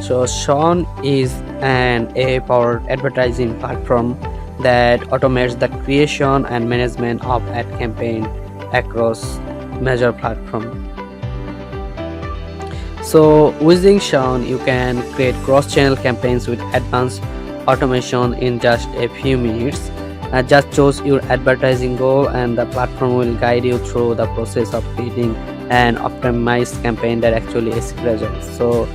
So Shown is an AI-powered advertising platform that automates the creation and management of ad campaign across major platforms. So using Shown, you can create cross-channel campaigns with advanced automation in just a few minutes. Just choose your advertising goal, and the platform will guide you through the process of creating an optimized campaign that actually achieves results. So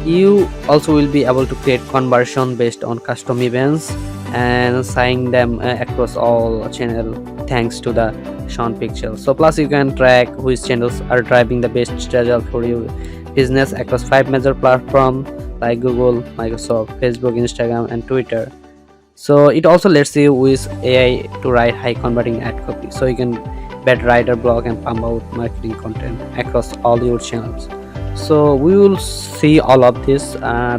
you also will be able to create conversion based on custom events and sign them across all channel thanks to the Shown pixel. So plus you can track which channels are driving the best result for your business across 5 major platforms like Google, Microsoft, Facebook, Instagram, and Twitter. So it also lets you use AI to write high converting ad copy, so you can better write a blog and pump out marketing content across all your channels. So we will see all of this.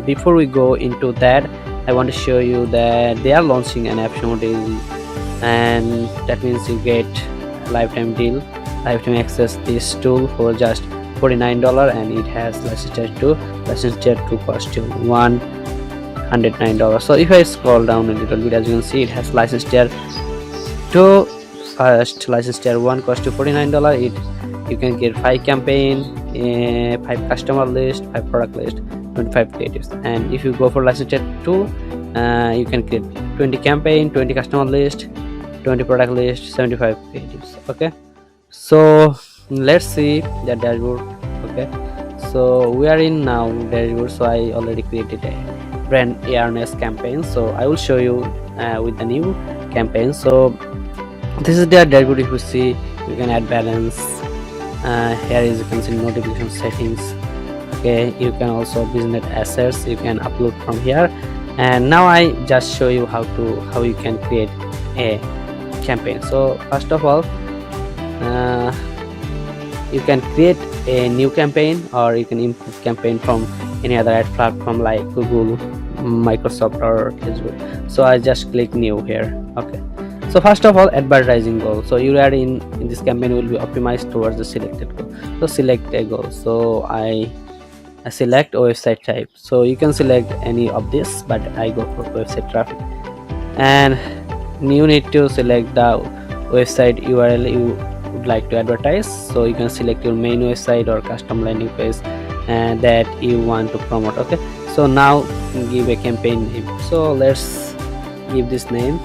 Before we go into that, I want to show you that they are launching an Appsumo deal, and that means you get a lifetime deal, lifetime access this tool for just $49, and it has license charge to cost you $109. So if I scroll down a little bit, as you can see, it has license tier 2. First license tier 1 cost you $49. You can get 5 campaign, 5 customer list, 5 product list, 25 creatives. And if you go for license tier 2, you can create 20 campaign, 20 customer list, 20 product list, 75 creatives. Okay, so let's see the dashboard. Okay, so we are in now dashboard. So I already created a brand awareness campaign, so I will show you with the new campaign. So this is the dashboard. If you see, you can add balance. Here is, you can see notification settings. Okay, you can also business assets, you can upload from here. And now I just show you how you can create a campaign. So first of all, you can create a new campaign, or you can import campaign from any other ad platform like Google, Microsoft, or Facebook. So I just click new here. Okay, so first of all, advertising goal. So you are in this campaign will be optimized towards the selected goal. So select a goal. So I select website type. So you can select any of this, but I go for website traffic. And you need to select the website URL you would like to advertise. So you can select your main website or custom landing page and that you want to promote. Okay, so now give a campaign name. So let's give this name,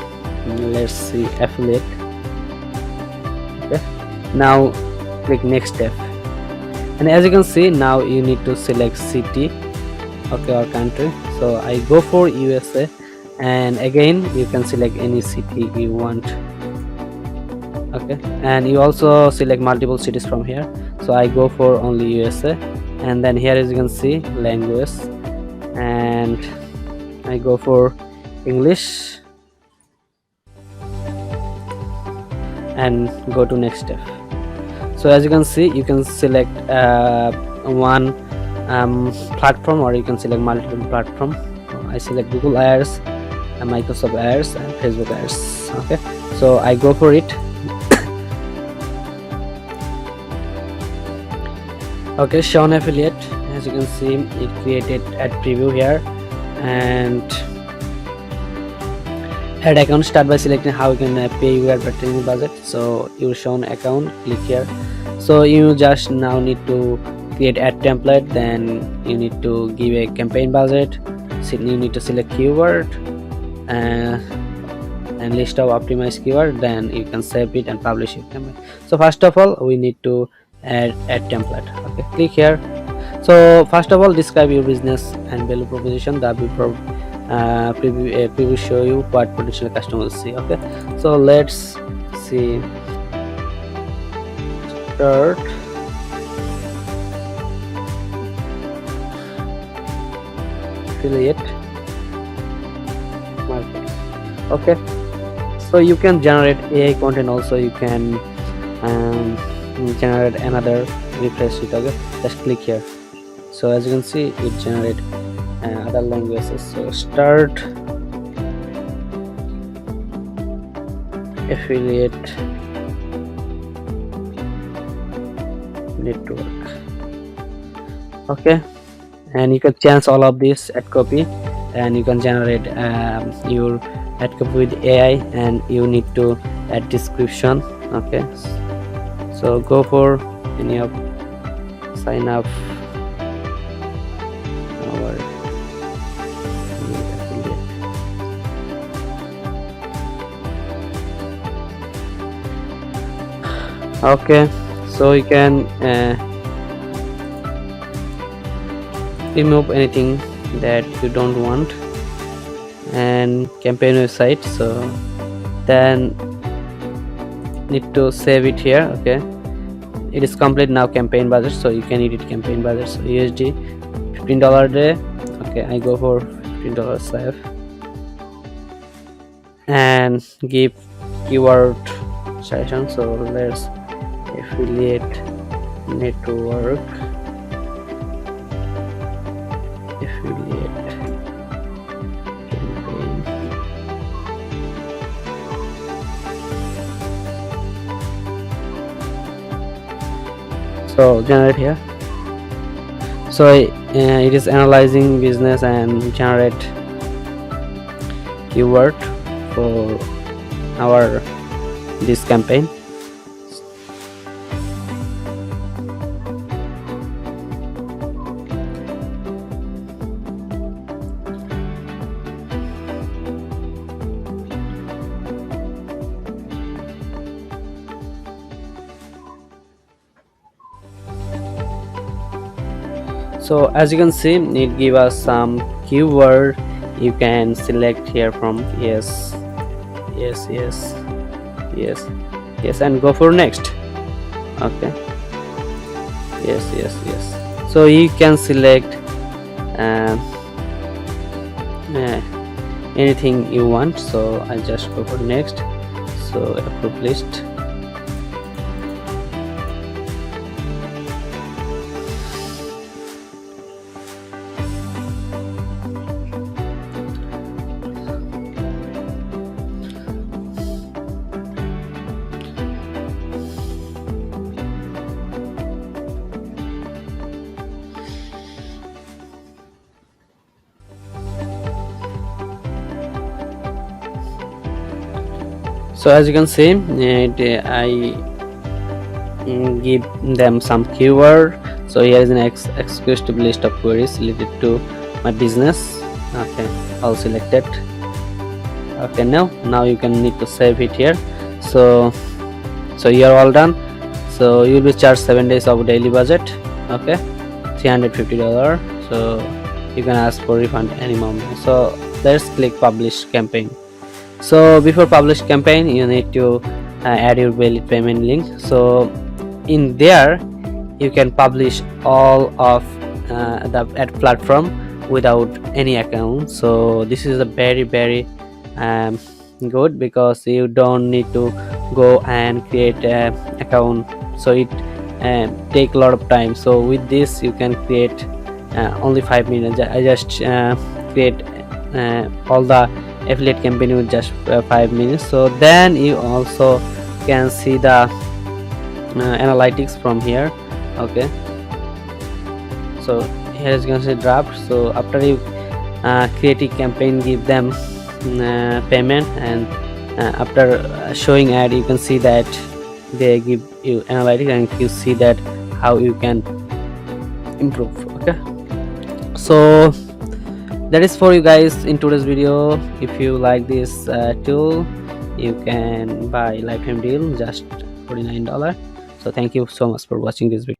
let's see, affiliate. Okay, now click next step, and as you can see, now you need to select city, okay, or country. So I go for USA, and again you can select any city you want. Okay, and you also select multiple cities from here. So I go for only USA, and then here, as you can see, language, and I go for English and go to next step. So as you can see, you can select one platform, or you can select multiple platform. I select Google Ads, and Microsoft Ads, and Facebook Ads. Okay, so I go for it. Okay, Shown affiliate. As you can see, it created ad preview here, and add account. Start by selecting how you can pay your advertising budget. So your Shown account, click here. So you just now need to create ad template, then you need to give a campaign budget. So you need to select keyword and list of optimized keyword, then you can save it and publish your campaign. So first of all, we need to add template. Okay, click here. So first of all, describe your business and value proposition. That will preview show you what potential customers see. Okay, so let's see. Start. Affiliate marketing. Okay, so you can generate AI content also. You can generate another, refresh it. Okay, just click here. So as you can see, it generate other languages. So start affiliate network. Okay, and you can change all of this ad copy, and you can generate your ad copy with AI, and you need to add description. Okay, so go for any of sign up our affiliate. Okay, so you can remove anything that you don't want, and campaign website. So then need to save it here. Okay, it is complete now, campaign budget, so you can edit campaign budget. So USD $15 a day. Okay, I go for $15 save, and give keyword session. So let's affiliate network, affiliate campaign. So generate here. So it is analyzing business and generate keyword for our this campaign. So as you can see, it give us some keyword. You can select here from yes, yes, yes, yes, yes, and go for next. Okay, yes, yes, yes. So you can select anything you want. So I just go for next. So approve list. So as you can see, I give them some keyword. So here is an exclusive list of queries related to my business. Okay, I'll select it. Okay, now you can need to save it here. So you are all done. So you'll be charged 7 days of daily budget. Okay, $350. So you can ask for refund any moment. So let's click publish campaign. So before publish campaign, you need to add your valid payment link. So in there you can publish all of the ad platform without any account. So this is a very good, because you don't need to go and create an account. So it take a lot of time. So with this you can create only 5 minutes. I just create all the affiliate campaign with just 5 minutes. So then you also can see the analytics from here. Okay, so here is going to say draft. So after you create a campaign, give them payment, and after showing ad, you can see that they give you analytics, and you see that how you can improve. Okay, so that is for you guys in today's video. If you like this tool, you can buy lifetime deal just $49. So thank you so much for watching this video.